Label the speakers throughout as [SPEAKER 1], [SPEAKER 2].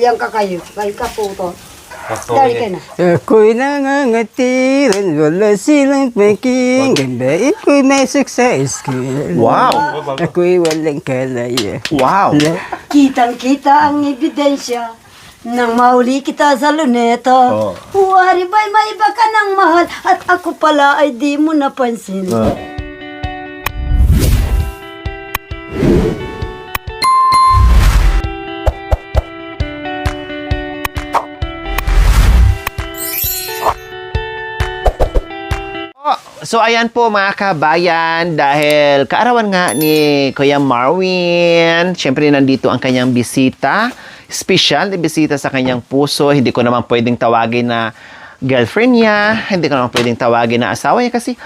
[SPEAKER 1] yang kakayo. Kay kaputo. Dari ka na.
[SPEAKER 2] Ako'y nangangatiran, wala silang pakinggan. Ba ako'y may success.
[SPEAKER 3] Wow!
[SPEAKER 2] Ako'y walang kalaya.
[SPEAKER 3] Wow!
[SPEAKER 1] Kitang-kita ang ebidensya nang mauli kita sa luneta.
[SPEAKER 3] Oh.
[SPEAKER 1] Huwari ba'y may iba ka ng mahal at ako pala ay di mo napansin.
[SPEAKER 3] So ayan po mga kabayan, dahil kaarawan nga ni Kuya Marwin, syempre nandito ang kanyang bisita, special na bisita sa kanyang puso. Hindi ko naman pwedeng tawagin na girlfriend niya, hindi ko naman pwedeng tawagin na asawa niya kasi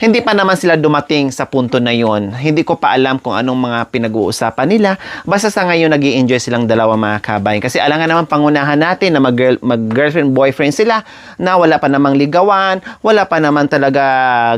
[SPEAKER 3] hindi pa naman sila dumating sa punto na yon. Hindi ko pa alam kung anong mga pinag-uusapan nila. Basta sa ngayon nag-i-enjoy silang dalawa mga kabayan. Kasi alam nga naman pangunahan natin na mag-girlfriend, boyfriend sila na wala pa namang ligawan, wala pa naman talaga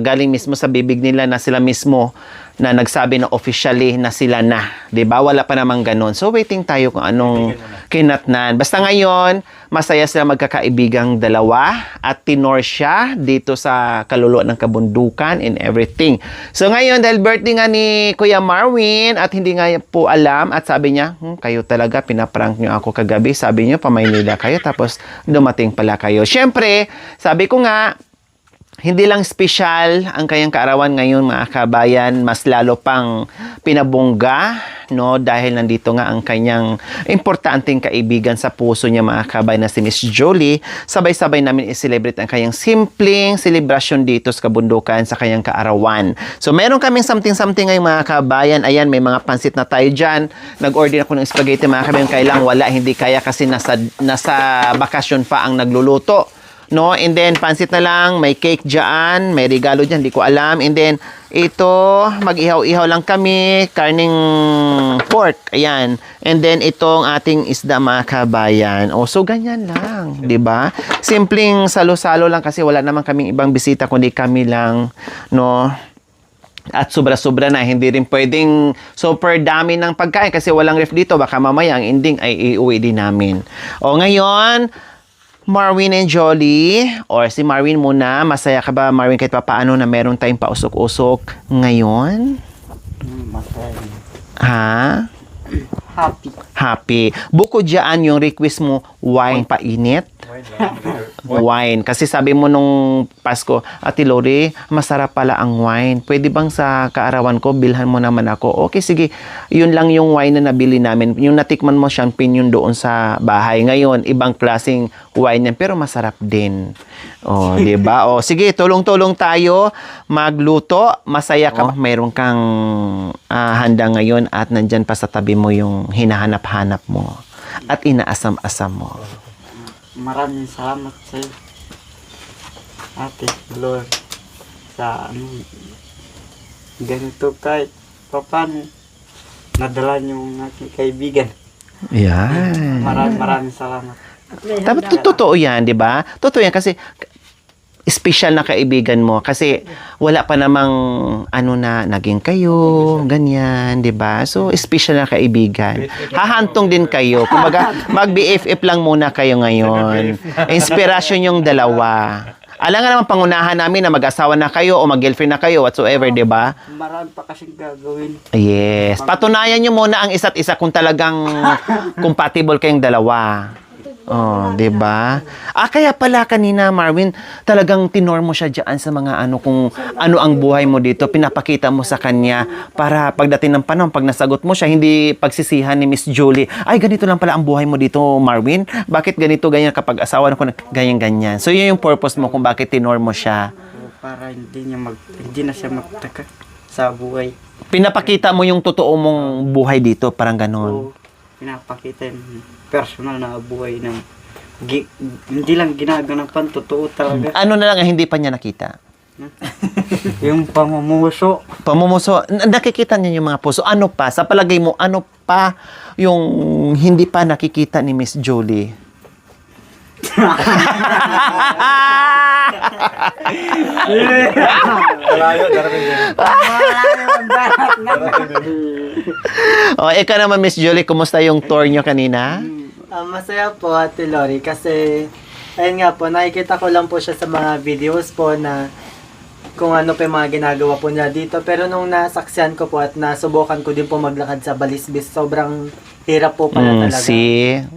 [SPEAKER 3] galing mismo sa bibig nila na sila mismo na nagsabi na officially na sila na. 'Di ba? Wala pa namang ganun. So waiting tayo kung anong kinatnan. Basta ngayon, masaya sila magkakaibigang dalawa at tinor siya dito sa kaluluwa ng kabundukan and everything. So ngayon, dahil birthday nga ni Kuya Marwin at hindi nga po alam at sabi niya, kayo talaga, pinaprank niyo ako kagabi. Sabi niyo, pa-Maynila kayo tapos dumating pala kayo. Siyempre, sabi ko nga, hindi lang special ang kanyang kaarawan ngayon mga kabayan, mas lalo pang pinabongga, no? Dahil nandito nga ang kanyang importanteng kaibigan sa puso niya mga kabayan na si Miss Jolie. Sabay-sabay namin i-celebrate ang kanyang simpleng celebration dito sa kabundukan sa kanyang kaarawan. So meron kaming something-something ngayong mga kabayan. Ayan, may mga pansit na tayo dyan. Nag-order ako ng spaghetti mga kabayan. Kailang wala, hindi kaya kasi nasa bakasyon pa ang nagluluto. No, and then pansit na lang, may cake diyan, may regalo diyan, hindi ko alam. And then ito, mag-ihaw-ihaw lang kami, karning pork, ayan. And then itong ating isda mga kabayan. Oh, so ganyan lang, 'di ba? Simpleng salo-salo lang kasi wala naman kaming ibang bisita kundi kami lang, no. At sobra-sobra na, hindi rin pwedeng super dami ng pagkain kasi walang ref dito, baka mamaya ang ending ay iuwi din namin. O ngayon, Marwin and Jolie, or si Marwin muna. Masaya ka ba, Marwin, kahit pa paano na meron tayong pausok-usok ngayon?
[SPEAKER 2] Masaya.
[SPEAKER 3] Ha?
[SPEAKER 2] Happy.
[SPEAKER 3] Happy. Bukod dyan, yung request mo, wine painit? Wine. Kasi sabi mo nung Pasko, Ate Lori, masarap pala ang wine. Pwede bang sa kaarawan ko, bilhan mo naman ako? Okay, sige. Yun lang yung wine na nabili namin. Yung natikman mo, champagne yun doon sa bahay. Ngayon, ibang klaseng wine yan, pero masarap din. O, di ba? O, sige, tulong-tulong tayo magluto. Masaya ka. Mayroon kang handa ngayon at nandyan pa sa tabi mo yung hinahanap-hanap mo at inaasam-asam mo.
[SPEAKER 2] Maraming salamat sa iyo, Ate Lord, sa ganito kahit paano nadala niyo ang aking kaibigan.
[SPEAKER 3] Yan.
[SPEAKER 2] Maraming salamat.
[SPEAKER 3] Dapat totoo yan, di ba? Totoo yan kasi special na kaibigan mo kasi wala pa namang na naging kayo, ganyan, 'di ba? So special na kaibigan. Hahantong din kayo. Kumbaga, mag-BFF lang muna kayo ngayon. Inspirasyon yung dalawa. Alam nga naman pangunahan namin na mag-asawa na kayo o mag-girlfriend na kayo whatsoever, 'di ba?
[SPEAKER 2] Marami pa kasing gagawin.
[SPEAKER 3] Yes. Patunayan nyo muna ang isa't isa kung talagang compatible kayong dalawa. Oh, 'di ba? Kaya pala kanina Marwin, talagang tinor mo siya diyan sa mga kung ano ang buhay mo dito, pinapakita mo sa kanya para pagdating ng panahon, pag nasagot mo siya, hindi pagsisihan ni Miss Julie. Ay, ganito lang pala ang buhay mo dito, Marwin. Bakit ganito ganyan kapag asawa ko ganyan ganyan. So, yun yung purpose mo kung bakit tinor mo siya.
[SPEAKER 2] Para hindi na siya magtaka sa buhay.
[SPEAKER 3] Pinapakita mo yung totoo mong buhay dito, parang
[SPEAKER 2] So,
[SPEAKER 3] ganon.
[SPEAKER 2] pinapakita yung personal na buhay ng hindi lang ginaganapan, totoo talaga.
[SPEAKER 3] Ano na lang ang hindi pa niya nakita?
[SPEAKER 2] Yung pamumuso.
[SPEAKER 3] Pamumuso. Nakikita niya yung mga puso. Ano pa? Sa palagay mo, ano pa yung hindi pa nakikita ni Miss Jolie?
[SPEAKER 4] Malayo, darating din.
[SPEAKER 3] O, ikaw naman, Miss Julie, kumusta yung tour nyo kanina?
[SPEAKER 5] Masaya po, Ate Lori, kasi ayun nga po, nakikita ko lang po siya sa mga videos po na kung ano pa yung mga ginagawa po niya dito. Pero nung nasaksihan ko po at nasubukan ko din po maglakad sa Balisbis, sobrang hirap po pala talaga.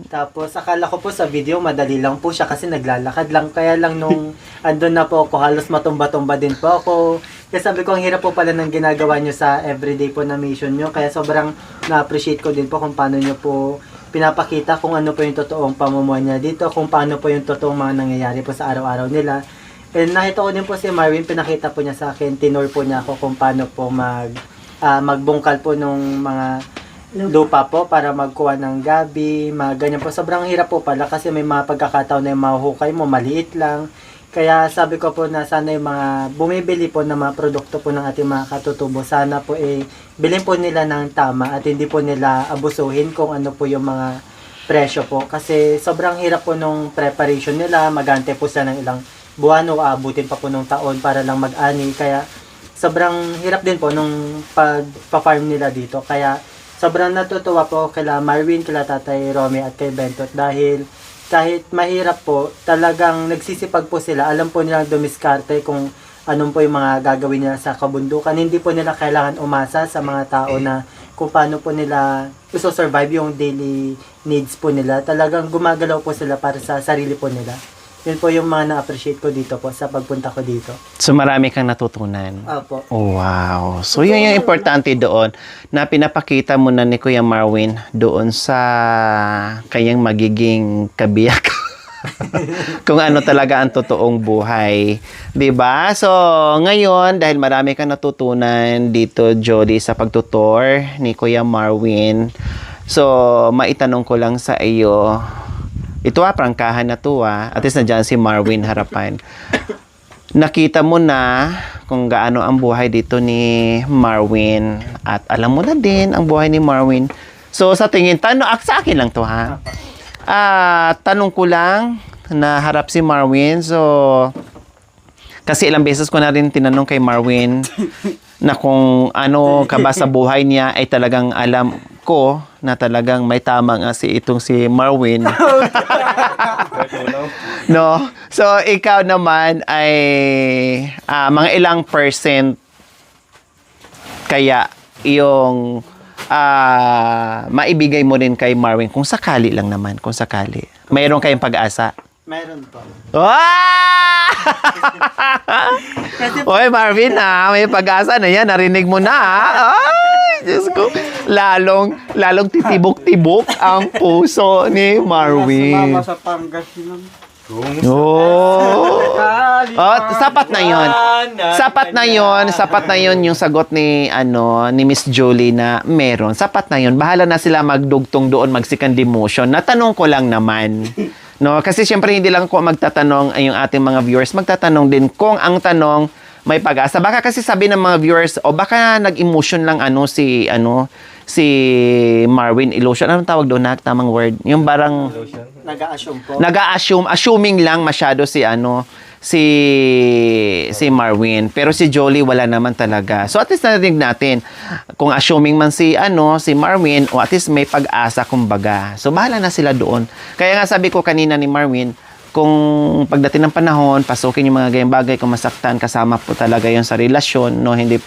[SPEAKER 5] Tapos akala ko po sa video madali lang po siya kasi naglalakad lang. Kaya lang nung andun na po ako, halos matumba-tumba din po ako. Kaya sabi ko, ang hirap po pala ng ginagawa nyo sa everyday po na mission nyo. Kaya sobrang na-appreciate ko din po kung paano nyo po pinapakita kung ano po yung totoong pamumuhay niya dito, kung paano po yung totoong mga nangyayari po sa araw-araw nila. And nakita ko din po si Marvin, pinakita po niya sa akin, tinor po niya ako kung paano po magbungkal po nung mga lupa po para magkuha ng gabi, mga ganyan po. Sobrang hirap po pala kasi may mga pagkakataon na yung mahuhukay mo, maliit lang. Kaya sabi ko po na sana yung mga bumibili po ng mga produkto po ng ating mga katutubo, sana po bilhin po nila ng tama at hindi po nila abusuhin kung ano po yung mga presyo po. Kasi sobrang hirap po nung preparation nila, magante po sila ng ilang buwan o aabutin pa po nung taon para lang mag-ani. Kaya sobrang hirap din po nung pagpa-farm nila dito. Kaya sobrang natutuwa po kila Marvin, kila Tatay Romy at kay Bentot dahil kahit mahirap po, talagang nagsisipag po sila. Alam po nilang dumiskarte kung anong po yung mga gagawin nila sa kabundukan. Hindi po nila kailangan umasa sa mga tao na kung paano po nila iso-survive yung daily needs po nila. Talagang gumagalaw po sila para sa sarili po nila. Yun po yung mga na-appreciate ko dito po sa pagpunta ko dito.
[SPEAKER 3] So, marami kang natutunan.
[SPEAKER 5] Opo.
[SPEAKER 3] Oh, wow. So, yun yung importante doon na pinapakita mo na ni Kuya Marwin doon sa kanyang magiging kabiyak. Kung ano talaga ang totoong buhay. 'Di ba? So, ngayon, dahil marami kang natutunan dito, Jody, sa pagtutor ni Kuya Marwin, so, maitanong ko lang sa iyo, ito prangkahan na to at least nandiyan si Marwin harapan. Nakita mo na kung gaano ang buhay dito ni Marwin at alam mo na din ang buhay ni Marwin. So sa tingin, sa akin lang to ha. Tanong ko lang na harap si Marwin. So kasi ilang beses ko na rin tinanong kay Marwin na kung ano ka ba sa buhay niya ay talagang alam ko na talagang may tama nga itong si Marwin. No? So, ikaw naman ay mga ilang percent kaya yung maibigay mo rin kay Marwin kung sakali lang naman, kung sakali. Mayroon kayong pag-asa?
[SPEAKER 5] Meron po.
[SPEAKER 3] Oy, Marvin, may pag-asa na yan. Narinig mo na, Ay, Diyos ko. Lalong titibok-tibok ang puso ni Marvin.
[SPEAKER 2] Sumama sa Pangasinan.
[SPEAKER 3] Sapat na yon. Sapat na yon yung sagot ni ni Miss Julie na meron. Sapat na yon. Bahala na sila magdugtong doon, mag-second demotion. Natanong ko lang naman. No, kasi syempre hindi lang ko magtatanong ay yung ating mga viewers, magtatanong din kung ang tanong may pag-asa. Baka kasi sabi ng mga viewers, o baka nag-emotion lang si Marwin, illusion. Anong tawag doon na tamang word? Yung barang
[SPEAKER 5] Nag-a-assume po.
[SPEAKER 3] assuming lang masyado si Marwin. Pero si Jolie wala naman talaga. So at least narinig natin kung assuming man si Marwin o at least may pag-asa kumbaga. So bahala na sila doon. Kaya nga sabi ko kanina ni Marwin, kung pagdating ng panahon, pasukin yung mga gayang bagay, kung masaktan, kasama po talaga yon sa relasyon, no, hindi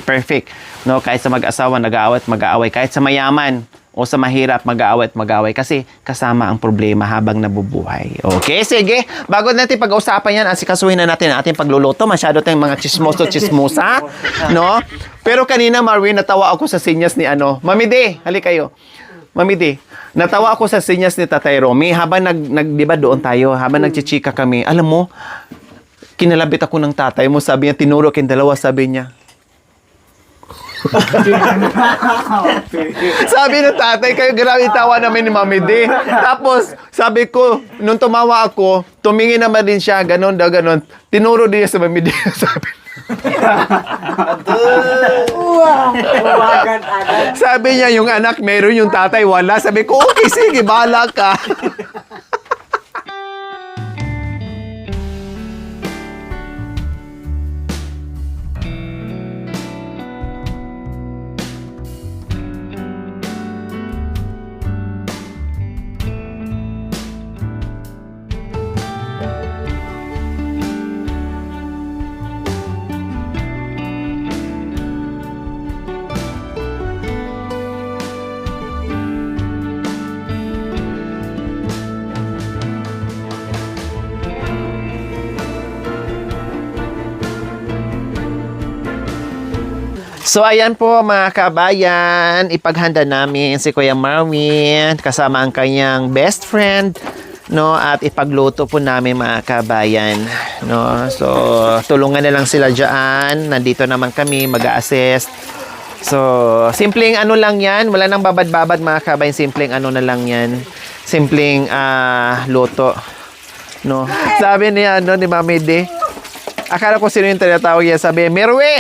[SPEAKER 3] perfect, no, kahit sa mag-asawa mag-aaway, kahit sa mayaman o sa mahirap mag-aaway kasi kasama ang problema habang nabubuhay. Okay, sige. Bago natin pag-usapan yan, asikasuhin na natin ang ating pagluluto. Masyado tayong mga chismosa, no? Pero kanina, Marwin, natawa ako sa sinyas ni Mami D, hali kayo. Mami D, natawa ako sa sinyas ni Tatay Romy habang diba doon tayo, habang nagchichika kami. Alam mo, kinalabit ako ng tatay mo, sabi niya, tinuro kayong dalawa, sabi niya. Sabi ng tatay, kayo grabe tawa namin ni Mami D. Tapos, sabi ko, nung tumawa ako, tumingin naman din siya, ganon. Tinuro din niya sa Mami D. Sabi niya, yung anak meron, yung tatay wala. Sabi ko, okay, sige, bahala ka. So, ayan po mga kabayan, ipaghanda namin si Kuya Marwin kasama ang kanyang best friend, no, at ipagluto po namin mga kabayan, no. So, tulungan na lang sila diyan. Nandito naman kami mag-a-assist. So, simpleng ano lang 'yan, wala nang babad-babad mga kabayan, simpleng ano na lang 'yan. Simpleng luto, no. Sabi niya ni Mami D, akala ko sino yung tinatawag niya. Sabi, Merwe!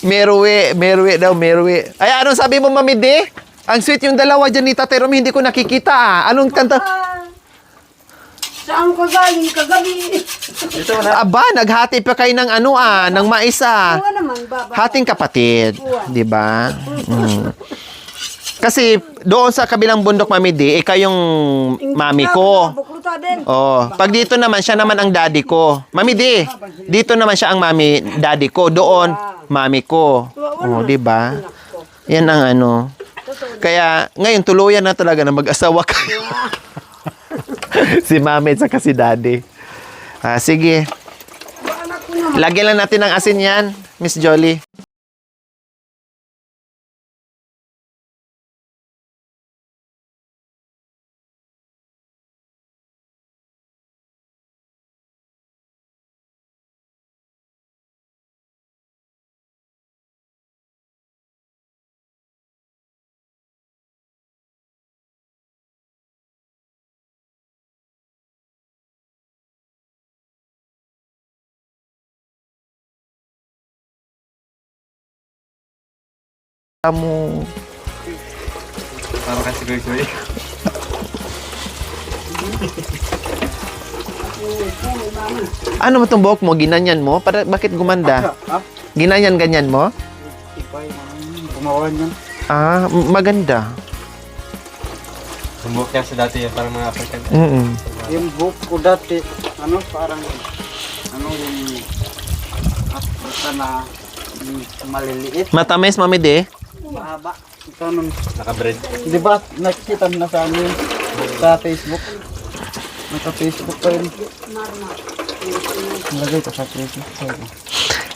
[SPEAKER 3] Merwe daw, Merwe. Ay, anong sabi mo, Mami D? Ang sweet yung dalawa dyan ni Tate Rom, hindi ko nakikita Anong kanta?
[SPEAKER 1] Saan ka galing kagabi?
[SPEAKER 3] Aba, naghati pa kayo ng ng mais
[SPEAKER 1] Oo naman, baba.
[SPEAKER 3] Hating kapatid, di ba? Kasi doon sa kabilang bundok, Mami D, ikaw yung mami ko.
[SPEAKER 1] Bukruta din.
[SPEAKER 3] Oh, pag dito naman siya naman ang daddy ko. Mami D, dito naman siya ang daddy ko. Doon, mami ko. Oh, di ba? Yan ang Kaya ngayon tuluyan na talaga na mag-asawa kayo. Si mami at saka si daddy. Sige. Lagyan lang natin ng asin yan, Miss Jolly. Mo.
[SPEAKER 2] Parang kasi goy-goy.
[SPEAKER 3] Ano mo itong buhok mo? Ginanyan mo? Bakit gumanda? Ganyan mo?
[SPEAKER 2] Ipay, gumawa niyan.
[SPEAKER 3] Maganda.
[SPEAKER 2] Sumbuok niya sa dati parang mga African.
[SPEAKER 5] Yung book ko dati,
[SPEAKER 2] Parang, yung Africa na maliliit.
[SPEAKER 3] Matamis, Mami D?
[SPEAKER 2] Mahaba. Ito nun. Naka-bread. Di ba nakikita mo na sa Facebook? Naka-Facebook pa yun. Nalagay ko sa Facebook.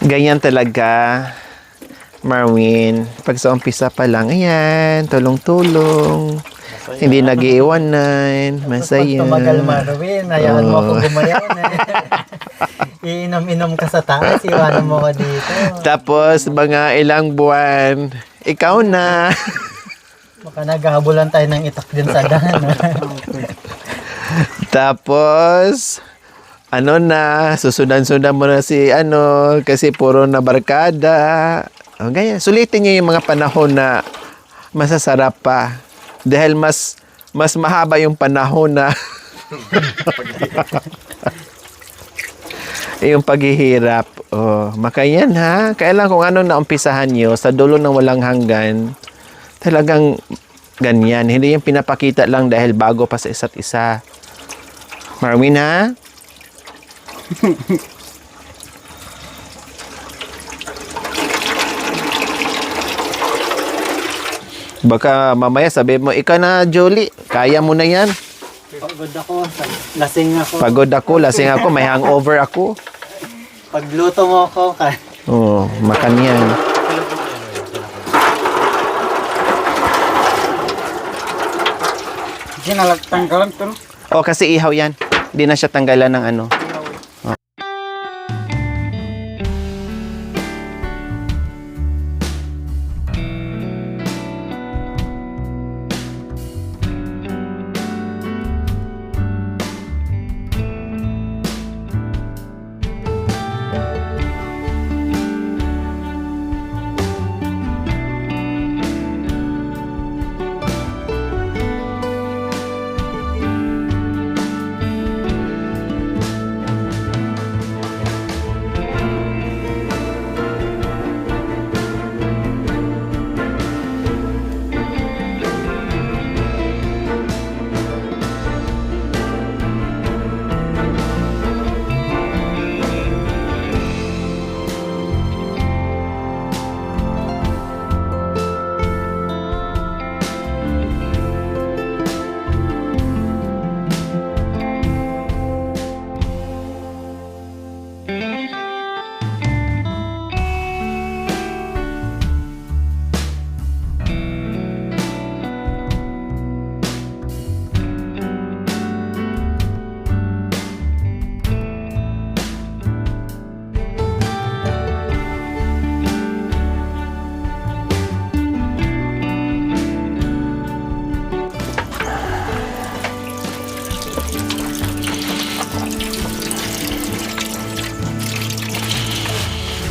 [SPEAKER 3] Ganyan talaga, Marwin. Pag sa umpisa pa lang, ayan, tulong-tulong. Hindi nag-iiwanan. Masaya.
[SPEAKER 5] pag tumagal Marwin, hayaan mo ako gumayaw na. Iinom-inom ka sa taas, iwanan mo ka dito.
[SPEAKER 3] Tapos, mga ilang buwan, ikaw na.
[SPEAKER 5] Baka naghahabulan tayo ng itak din sa daan.
[SPEAKER 3] Tapos, susundan-sundan mo na si kasi puro na barkada. Ganyan. Sulitin niyo yung mga panahon na masasarap pa. Dahil mas mahaba yung panahon na yung paghihirap. Makayan ha. Kailan kung naumpisahan nyo sa dulo ng walang hanggan, talagang ganyan. Hindi yung pinapakita lang dahil bago pa sa isa't isa. Marwin ha? Baka mamaya sabi mo, ikaw na, Jolie, kaya mo na yan.
[SPEAKER 5] Pagod ako, lasing ako.
[SPEAKER 3] Lasing ako, may hangover ako.
[SPEAKER 5] Pagluto mo ako,
[SPEAKER 3] Makan yan.
[SPEAKER 2] Tanggalan to.
[SPEAKER 3] Kasi ihaw yan. Hindi na siya tanggalan ng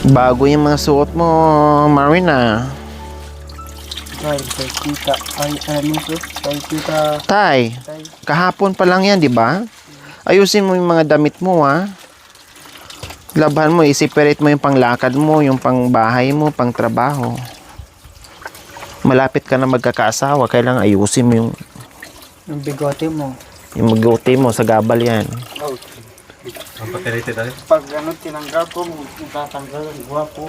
[SPEAKER 3] Bago yung mga suot mo, Marina.
[SPEAKER 2] Ay, kay kita. Ay, ano ito? Kay kita.
[SPEAKER 3] Tay, kahapon pa lang yan, di ba? Ayusin mo yung mga damit mo, ha? Laban mo, i-separate mo yung panglakad mo, yung pangbahay mo, pang trabaho. Malapit ka na magkakaasawa, kailangan ayusin mo
[SPEAKER 5] Yung bigote mo.
[SPEAKER 3] yung maguti mo sa gabal yan.
[SPEAKER 2] Ang patirite tayo. Pag ano, tinanggal ko, tatanggal ang guwapo.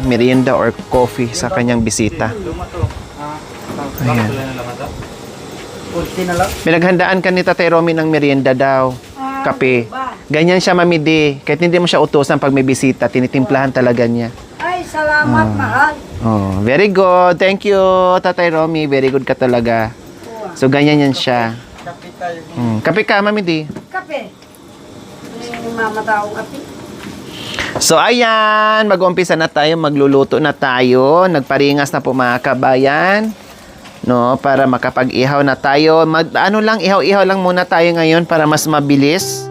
[SPEAKER 3] Merienda or coffee sa kanyang bisita. Ayan.
[SPEAKER 2] Kunti na lang.
[SPEAKER 3] Pinaghandaan ka ni Tatay Romy ng merienda daw. Kape. Ganyan siya, mamidi. Kahit hindi mo siya utusan pag may bisita, tinitimplahan talaga niya.
[SPEAKER 1] Ay, salamat, mahal.
[SPEAKER 3] Oh, very good. Thank you, Tatay Romy. Very good ka talaga. So, ganyan yan siya.
[SPEAKER 2] Kape tayo.
[SPEAKER 3] Kape ka, mamidi.
[SPEAKER 1] Kape. Mama daw kape.
[SPEAKER 3] So, ayan. Mag-umpisa na tayo. Magluluto na tayo. Nagparingas na po mga kabayan. No, para makapag-ihaw na tayo. Ihaw-ihaw lang muna tayo ngayon para mas mabilis.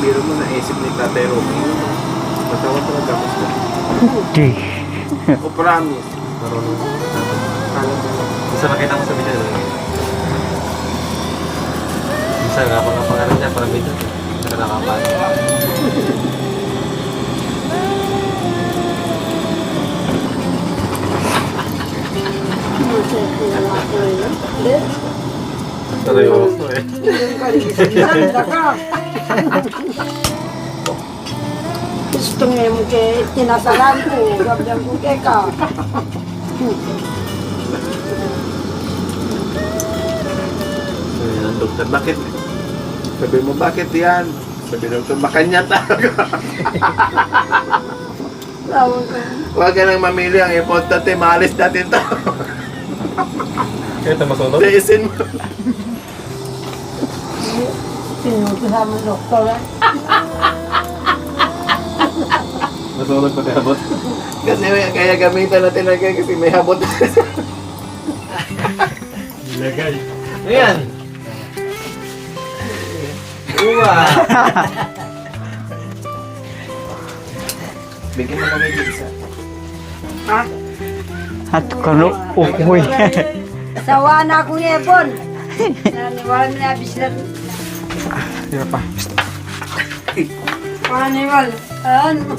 [SPEAKER 2] Biro mo naisip ni Tatay Romy. Matawa talaga ako sa
[SPEAKER 3] Okay.
[SPEAKER 2] O promise. Marunong. Isa nakita mo sa video. Isa nga pa pangalan niya para video. Isa nakakapan. Seryoso eh.
[SPEAKER 1] Ganda ka. Gusto nga mo kay tinasalan ko. Gabdang ko kay ka.
[SPEAKER 2] Ang doktor, bakit
[SPEAKER 3] Sabi mo, bakit yan? Sabi ng tumakanyan talaga.
[SPEAKER 1] Tawag ko.
[SPEAKER 3] Huwag ka nang mamili. Ang importante, maalis natin to.
[SPEAKER 2] Kaya ito masunod?
[SPEAKER 3] Tiisin mo.
[SPEAKER 1] Sinutusan mo doktor.
[SPEAKER 2] Masunod pati habot.
[SPEAKER 3] Kasi kaya gamitan natin na kasi may habot.
[SPEAKER 2] Ilagay. Ayan. Uwa.
[SPEAKER 3] Bigyan mo na may isa.
[SPEAKER 1] Ha?
[SPEAKER 5] At kano, ukoy.
[SPEAKER 1] Sawa na akong ipon. Naniwala na abis na.
[SPEAKER 5] Tira pa.
[SPEAKER 1] Naniwala. Ano?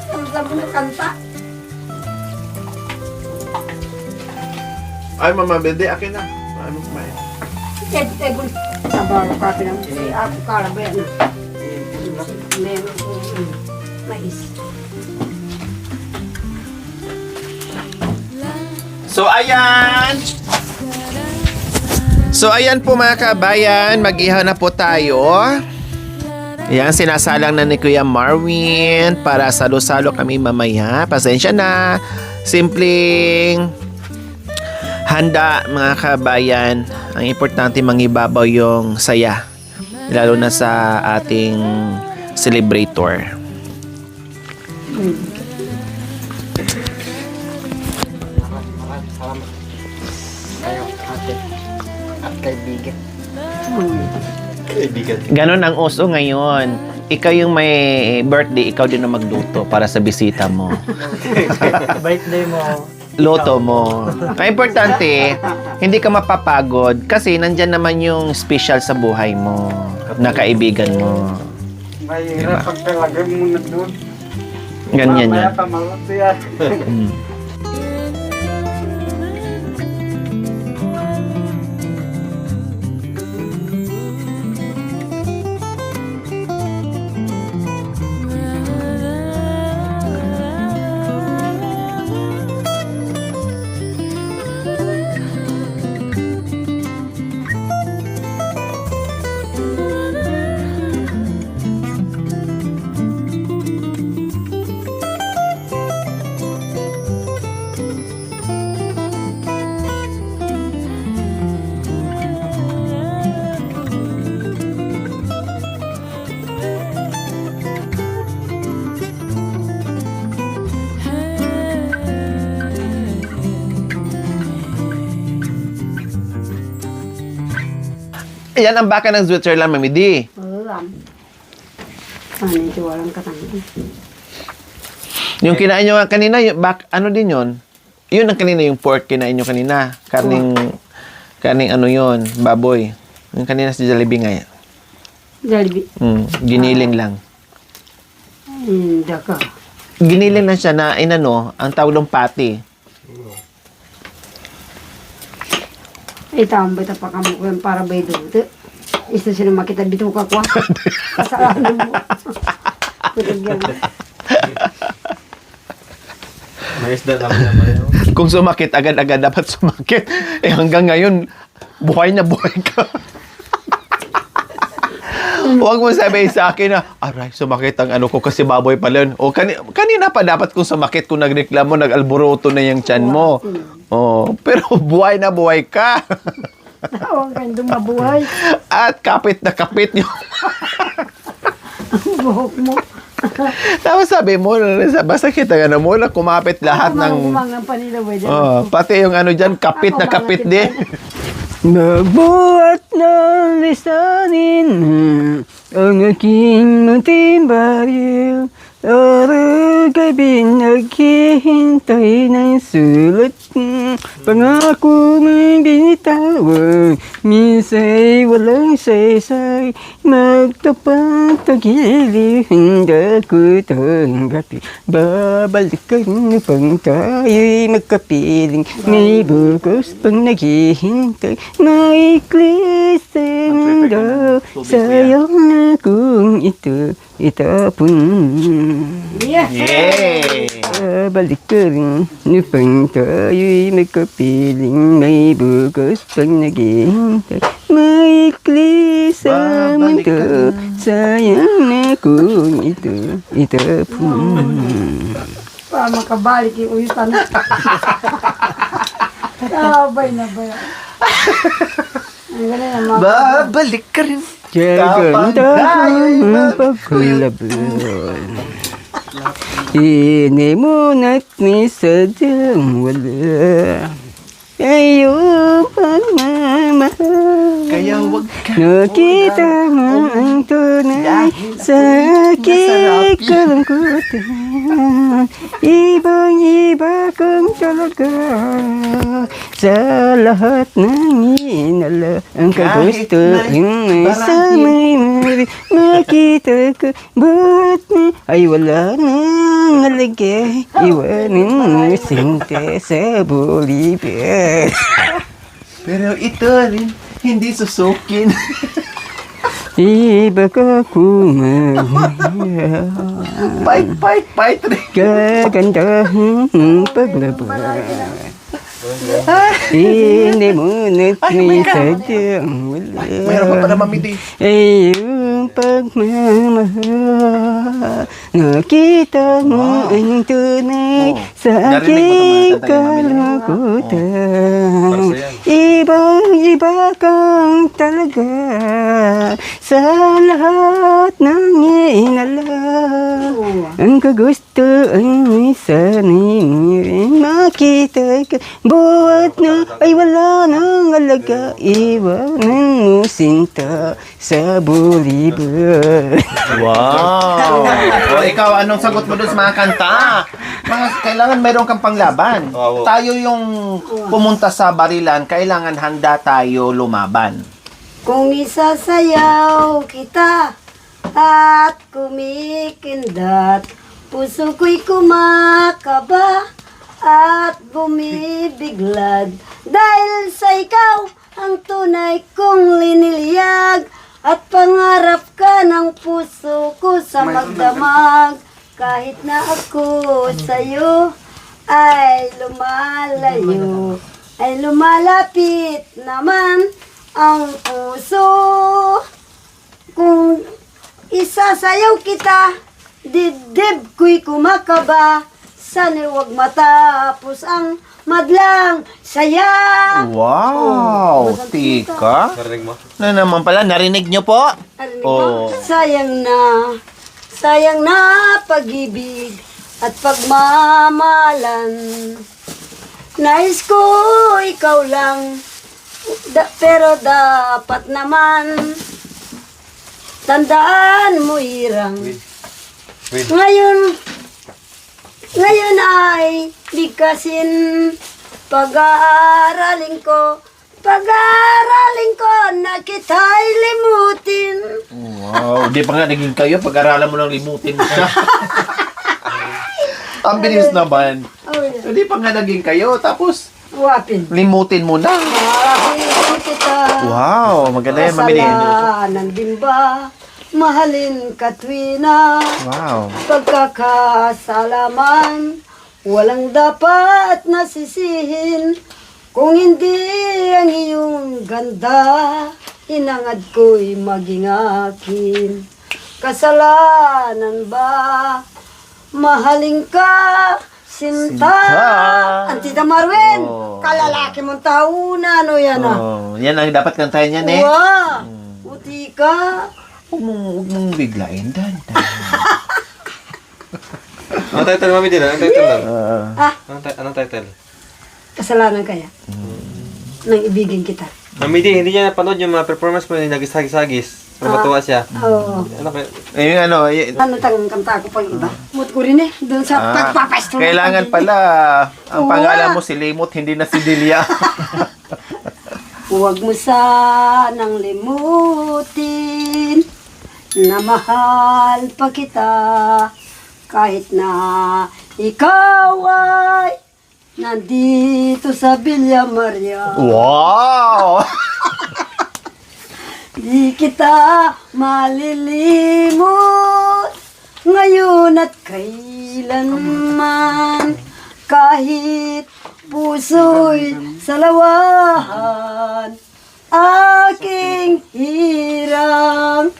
[SPEAKER 1] Ang sabi mo kanta.
[SPEAKER 3] Ay, Mama Bede, akin na. Ano kumain?
[SPEAKER 1] Tebul. Sabar ka pinang ako karabayan. Meron ko mais.
[SPEAKER 3] So ayan po mga kabayan, mag-ihaw na po tayo. Yan, sinasalang na ni Kuya Marwin para salo-salo kami mamaya. Pasensya na. Simpleng handa mga kabayan. Ang importante mangibabaw yung saya. Lalo na sa ating celebrator.
[SPEAKER 5] Kayo, ate. At kaibigan.
[SPEAKER 2] Kaibigan.
[SPEAKER 3] Ganon ang uso ngayon. Ikaw yung may birthday, ikaw din ang magluto para sa bisita mo.
[SPEAKER 5] Birthday mo.
[SPEAKER 3] Loto mo. Ang importante, hindi ka mapapagod kasi nandyan naman yung special sa buhay mo, na kaibigan mo.
[SPEAKER 5] Mahirap pag talaga mo na doon.
[SPEAKER 3] Ganyan
[SPEAKER 5] Mamaya
[SPEAKER 3] yan.
[SPEAKER 5] pamalot yan.
[SPEAKER 3] Mm. Yan ang baka ng Switzerland, Mami D.
[SPEAKER 1] Alam. Ano ito walang katangin.
[SPEAKER 3] Yung kinain nyo kanina, yung ano din yun? Yun ang kanina, yung pork kinain nyo kanina. Karning ano yun, baboy. Yung kanina sa Jollibee nga yan.
[SPEAKER 1] Jollibee.
[SPEAKER 3] Giniling lang.
[SPEAKER 1] Hindi ka.
[SPEAKER 3] Giniling lang siya na inano, ang tawag ng patty.
[SPEAKER 1] Itambay ta pa kamo ko para bay doon. Isa sila makita bito ka kwa. Kasalanan mo. Putagyan.
[SPEAKER 2] May isda naman naman yun.
[SPEAKER 3] Kung sumakit, agad-agad dapat sumakit. Eh hanggang ngayon, buhay na buhay ka. Huwag mo sabihin sa akin na, aray, sumakit ang ano ko kasi baboy pala yun. O kanina pa dapat kung sumakit, kung nagreklamo, nag-alboroto na yung tiyan mo. Oh, pero buhay na buhay ka.
[SPEAKER 1] Tawag kang dumabuhay.
[SPEAKER 3] At kapit na kapit yung...
[SPEAKER 1] Ang buhok mo.
[SPEAKER 3] Tapos sabi mo, basta kita gano'n mo, na kumapit lahat ng...
[SPEAKER 1] Kumangang panilaway dyan.
[SPEAKER 3] Oh, pati yung ano dyan, kapit na kapit din.
[SPEAKER 5] Nagbuhat ng lisanin ang aking munting baril. Araw gabi naghihintay ng sulat. Pangako ng binitawan, minsa'y walang saysay. Magtapat ang gilid, handa ko tanggapin. Babalikan upang tayo'y magkapiling. May bukas pang naghihintay, maiklis ang mundo. Sayang na kung ito itapon.
[SPEAKER 3] Yay!
[SPEAKER 5] Babalik ka rin upang tayo'y
[SPEAKER 4] tayo'y magkapiling may bukas pag naghihintay. Maikli sa mundo, sayang na kung ito po.
[SPEAKER 1] Para makabalik yung uyutan. Sabay na ba yan? Ang galing na mga...
[SPEAKER 3] Babalik ka rin.
[SPEAKER 4] Gaganda ang pagkulabon. Ini mo na't may sadyang wala. Ayaw pagmamahal.
[SPEAKER 3] Kaya wag ka.
[SPEAKER 4] Nakita mo ang tunay sa aking kalungkutan. Ibang-iba kang talaga sa lahat ng inala. Ang kagusto ang may makita ko. Ba't na ay wala nang alagay. Iwanin mo sinta sa Bolivia.
[SPEAKER 3] Pero ito rin, hindi susukin.
[SPEAKER 4] Iba ka kumahal.
[SPEAKER 3] Fight rin.
[SPEAKER 4] Gagandahang paglaban. Hindi mo na't may sadyang wala.
[SPEAKER 3] Mayroon pa pala mamidi.
[SPEAKER 4] Iyong pagmamahal. Nakita mo ang tunay sa aking kalungkutan. Ibang-iba kang talaga sa lahat ng inala. Ang kagusto ay sanay mo rin makita ka. Buhat na ay wala nang alaga. Iwanan mo sinta sa Bolivia.
[SPEAKER 3] Wow! O ikaw, anong sagot mo doon sa mga kanta? Kailangan mayroon kang panglaban. Tayo yung pumunta sa barilan, kailangan handa tayo lumaban.
[SPEAKER 1] Kung isasayaw kita at kumikindat, puso ko'y kumakaba at bumibiglad. Dahil sa ikaw ang tunay kong liniliyag at pangarap ka ng puso ko sa magdamag. Kahit na ako sa'yo ay lumalayo, ay lumalapit naman ang puso. Kung isasayaw kita, dibdib ko'y kumakaba. Sana'y huwag matapos ang madlang saya.
[SPEAKER 3] Wow! Tika.
[SPEAKER 2] Narinig mo?
[SPEAKER 3] Na naman pala, narinig nyo po?
[SPEAKER 1] Narinig
[SPEAKER 3] Oh.
[SPEAKER 1] mo? Sayang na pag-ibig at pagmamalan. Nais ko ikaw lang, pero dapat naman tandaan mo irang. Ngayon ay bigkasin pag-aaralin ko na kita'y limutin.
[SPEAKER 3] Wow, di pa nga naging kayo, pag-aralan mo lang limutin mo siya. Ang bilis naman.
[SPEAKER 1] Oh,
[SPEAKER 3] Di pa nga naging kayo, tapos
[SPEAKER 1] wapin.
[SPEAKER 3] limutin mo na.
[SPEAKER 1] Mahalin kita.
[SPEAKER 3] Wow, maganda yan, Mami Lynn.
[SPEAKER 1] Kasalanan din ba? Mahalin ka tuwina.
[SPEAKER 3] Wow.
[SPEAKER 1] Pagkakasalaman, walang dapat nasisihin. Kung hindi ang iyong ganda, inangad ko'y maging akin. Kasalanan ba? Mahalin ka, Sinta. Ang Tita Marwen,
[SPEAKER 3] Oh.
[SPEAKER 1] kalalaki mong tao na, ano yan ah.
[SPEAKER 3] Oh, yan ang dapat kantahin yan eh.
[SPEAKER 1] Wow, puti ka.
[SPEAKER 3] Huwag mong biglain, Dan.
[SPEAKER 2] Anong title, Mami Din? Anong title lang?
[SPEAKER 1] Ah,
[SPEAKER 2] Anong title?
[SPEAKER 1] kasalanan kaya? Nang ibigin kita.
[SPEAKER 2] Mami Din, hindi niya napanood yung mga performance mo yung nagis-hagis-hagis. Pero matuwa siya.
[SPEAKER 1] Oo.
[SPEAKER 2] Ano kaya?
[SPEAKER 1] Ano tang kanta ko pang iba? Mut ko rin eh. Doon sa pagpapasto.
[SPEAKER 3] Kailangan pala, ang
[SPEAKER 1] Oo.
[SPEAKER 3] pangalan mo si Limot, hindi na si Delia.
[SPEAKER 1] Huwag mo sanang limutin na mahal pa kita kahit na ikaw ay nandito sa Villa Maria.
[SPEAKER 3] Wow!
[SPEAKER 1] Di kita malilimot ngayon at kailanman kahit puso'y salawahan, aking hirang.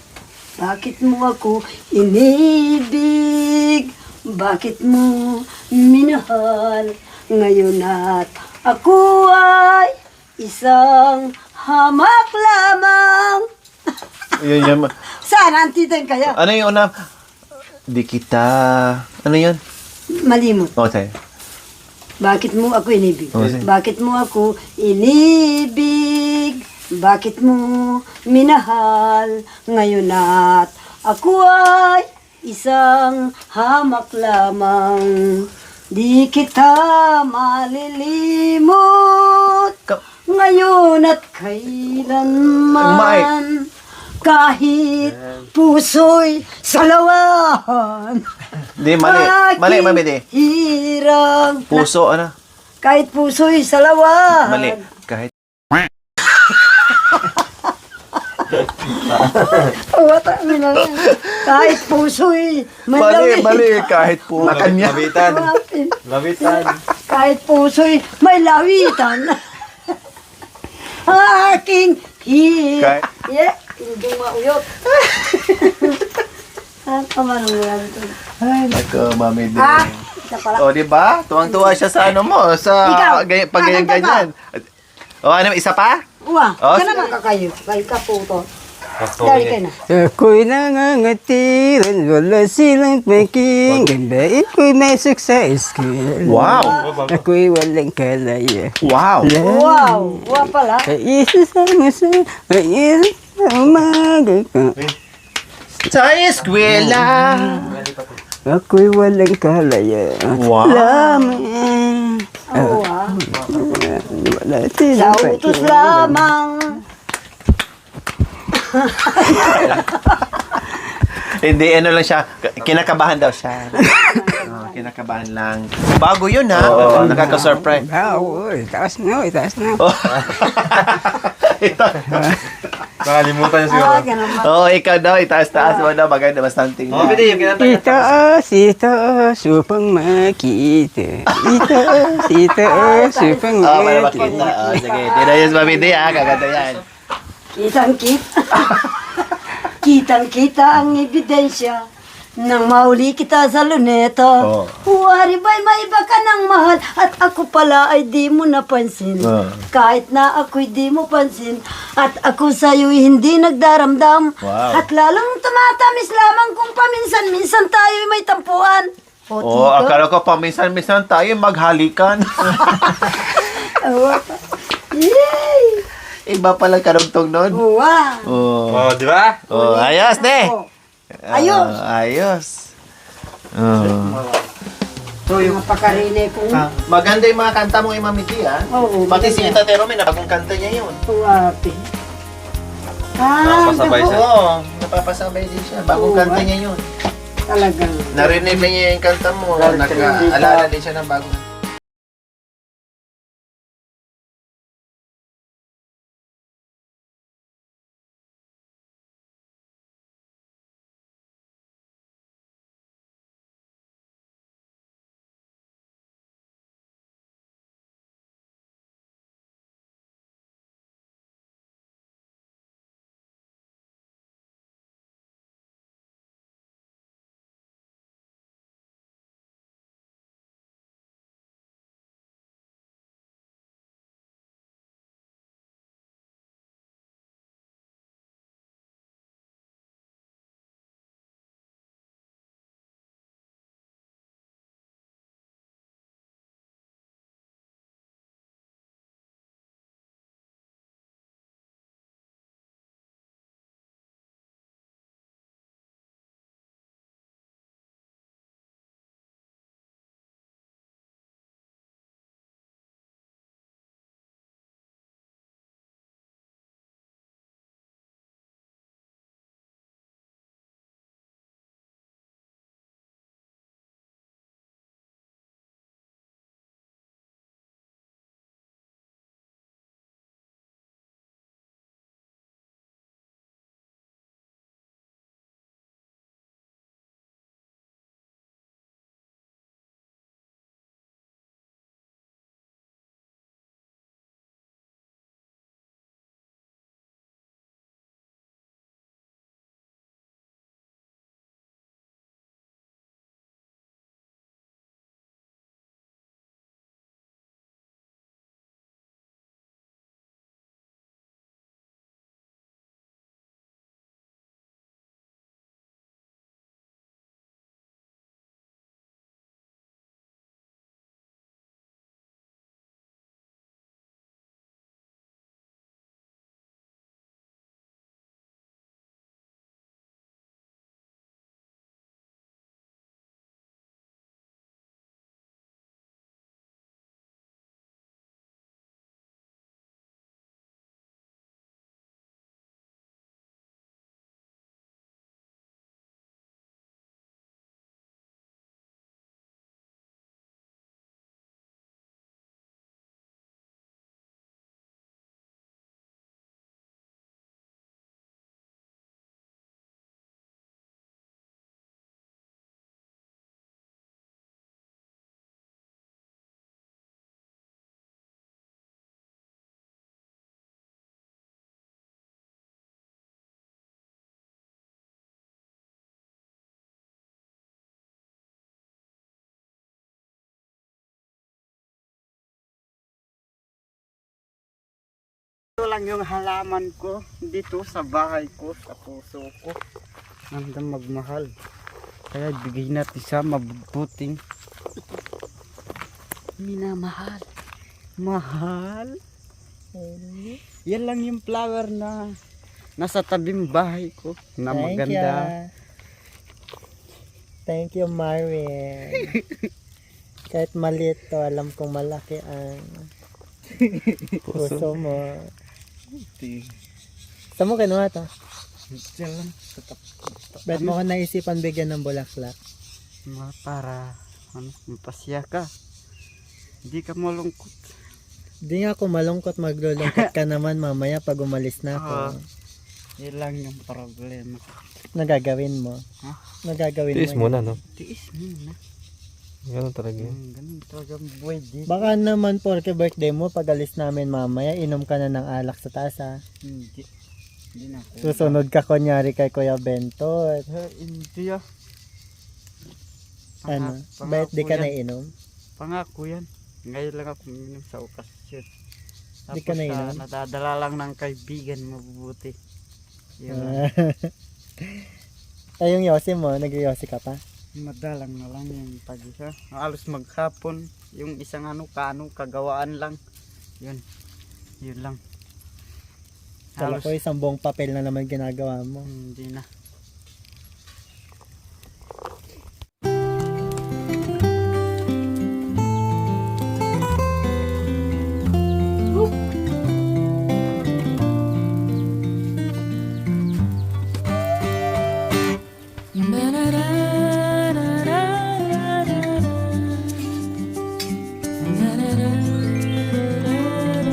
[SPEAKER 1] Bakit mo ako inibig? Bakit mo minahal? Ngayon at ako ay isang hamak lamang.
[SPEAKER 3] Yun.
[SPEAKER 1] Sana antitin kaya?
[SPEAKER 3] Ano yung una? Di kita... Ano yun?
[SPEAKER 1] Malimot.
[SPEAKER 3] Okay.
[SPEAKER 1] Bakit mo ako inibig?
[SPEAKER 3] Okay.
[SPEAKER 1] Bakit mo ako inibig? Bakit mo minahal? Ngayon at ako ay isang hamak lamang. Di kita malilimot. Ngayon at kailanman. Kahit puso'y salawahan.
[SPEAKER 3] Di, mali, mami, di.
[SPEAKER 1] Hirang.
[SPEAKER 3] Puso, ano?
[SPEAKER 1] Kahit puso'y salawahan.
[SPEAKER 3] Mali. Kahit...
[SPEAKER 1] Kahit puso'y may
[SPEAKER 3] Kahit po. Makanya.
[SPEAKER 5] Labitan.
[SPEAKER 1] Kahit puso'y may lawitan. Aking
[SPEAKER 3] Kahit-
[SPEAKER 1] hindi mauyot. Kamarang mo yan ito.
[SPEAKER 3] Ay, nako, mami, di.
[SPEAKER 1] Isa pala.
[SPEAKER 3] O, di ba? Tuwang-tuwa siya sa ano mo, sa
[SPEAKER 1] Ikaw,
[SPEAKER 3] pag ganyan-ganyan. O, ano, isa pa?
[SPEAKER 1] Uwa,
[SPEAKER 3] Oh,
[SPEAKER 1] ka naman kakayo. Kayo ka po ito. Dari ka na.
[SPEAKER 4] Ako'y nangangatiran, wala silang pakinggan. Dahil ko'y may success skill.
[SPEAKER 3] Wow.
[SPEAKER 4] Ako'y walang kalaya.
[SPEAKER 3] Wow.
[SPEAKER 1] Wow, uwa pala.
[SPEAKER 4] Kaisasama sa kaisa sa umaga ko.
[SPEAKER 3] Sa eskwela.
[SPEAKER 4] Ako'y walang kalaya.
[SPEAKER 3] Wow.
[SPEAKER 4] Lamang.
[SPEAKER 1] Uwa.
[SPEAKER 4] Wala
[SPEAKER 1] Sa
[SPEAKER 4] silang
[SPEAKER 1] utos
[SPEAKER 4] pakinggan.
[SPEAKER 1] lamang.
[SPEAKER 3] Hindi, ano lang siya, kinakabahan daw siya. Kinakabahan lang. Bago yun, ha? Oo, nakaka-surprise.
[SPEAKER 4] Itaas na, itaas na.
[SPEAKER 3] Oh. Ito.
[SPEAKER 2] Nakalimutan niya siguro.
[SPEAKER 1] Ganun ba?
[SPEAKER 3] Oo, ikaw daw, itaas-taas mo daw, maganda ba something?
[SPEAKER 2] Oh, pwede yung kinanta niya.
[SPEAKER 4] Itaas upang makita. Itaas upang
[SPEAKER 3] Oh, para makita.
[SPEAKER 4] makita.
[SPEAKER 3] Oh, sige, tinayos mamindi, ha? Kaganda yan.
[SPEAKER 1] Kitang-kita. Kitang-kita ang ebidensya nang mahuli kita sa luneta.
[SPEAKER 3] Oh.
[SPEAKER 1] Huwari ba'y may iba ka ng mahal at ako pala ay di mo napansin.
[SPEAKER 3] Oh.
[SPEAKER 1] Kahit na ako'y di mo pansin at ako sa'yo'y hindi nagdaramdam.
[SPEAKER 3] Wow.
[SPEAKER 1] At lalong tumatamis lamang kung paminsan-minsan tayo'y may tampuan. O,
[SPEAKER 3] Oh,
[SPEAKER 1] tito?
[SPEAKER 3] akala ko paminsan-minsan tayo maghalikan.
[SPEAKER 1] Awa pa. Yay!
[SPEAKER 3] Iba pala karugtong nun.
[SPEAKER 1] Wow!
[SPEAKER 3] Oh.
[SPEAKER 2] Oh, di ba?
[SPEAKER 3] Oh, ayos, ne?
[SPEAKER 1] Oh. Ayos!
[SPEAKER 3] Ayos. Oh.
[SPEAKER 1] Mga pakarine kong
[SPEAKER 3] Maganda yung mga kanta mo, Imamiti, ha?
[SPEAKER 1] Oo,
[SPEAKER 3] Pati si
[SPEAKER 1] maganda.
[SPEAKER 3] Tita Tero, may bagong kanta niya yun.
[SPEAKER 1] tuwapi.
[SPEAKER 2] Napapasabay siya.
[SPEAKER 3] Oo, napapasabay din siya. Bagong
[SPEAKER 1] Oo,
[SPEAKER 3] kanta
[SPEAKER 1] ah.
[SPEAKER 3] niya yun.
[SPEAKER 1] Talagang.
[SPEAKER 3] Narinig na niya yung kanta mo.
[SPEAKER 1] Narinig
[SPEAKER 3] Nag-alala din siya ng bagong
[SPEAKER 2] lang yung halaman ko dito sa bahay ko, sa puso ko. Nandang magmahal. Kaya bigay natin sa mabuting minamahal. Mahal. Yan lang yung flower na nasa tabing bahay ko na maganda.
[SPEAKER 5] Thank you, Marvin. Kahit maliit to, alam kong malaki ang puso mo. Saan mo kinuha to?
[SPEAKER 2] Diyan lang sa
[SPEAKER 5] Ba't mo ko naisipan bigyan ng bulaklak?
[SPEAKER 2] para mapasya ka. Hindi ka malungkot.
[SPEAKER 5] Di nga ako malungkot, maglulungkot ka naman mamaya pag umalis na ako.
[SPEAKER 2] Yan lang yung problema.
[SPEAKER 5] Nagagawin mo?
[SPEAKER 2] Ha?
[SPEAKER 5] Nagagawin
[SPEAKER 6] Tiis
[SPEAKER 5] mo?
[SPEAKER 6] mo na, no?
[SPEAKER 2] Tiis mo na.
[SPEAKER 6] Ganun talaga yun.
[SPEAKER 2] Ganun talaga ang buhay dito.
[SPEAKER 5] Baka naman porke birthday mo, pag alis namin mamaya, inom ka na ng alak sa taas ha.
[SPEAKER 2] Hindi. Hindi na.
[SPEAKER 5] Susunod ka kunyari kay Kuya Bentot.
[SPEAKER 2] Hindi ah.
[SPEAKER 5] Ano?
[SPEAKER 2] Pangako
[SPEAKER 5] Bakit di ka
[SPEAKER 2] yan.
[SPEAKER 5] nainom?
[SPEAKER 2] Pangako yan. Ngayon lang ako uminom sa okasyon.
[SPEAKER 5] Di ka nainom?
[SPEAKER 2] Nadadala lang ng kaibigan mabubuti. Yun.
[SPEAKER 5] Ay, yung yosi mo, nag-yosi ka pa?
[SPEAKER 2] Madalang na lang yung pag-isa. Halos maghapon. Yung isang kagawaan lang. Yun. Yun lang.
[SPEAKER 5] Kala ko isang buong papel na naman ginagawa mo.
[SPEAKER 2] Hindi na.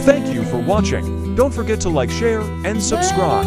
[SPEAKER 7] Thank you for watching. Don't forget to like, share, and subscribe.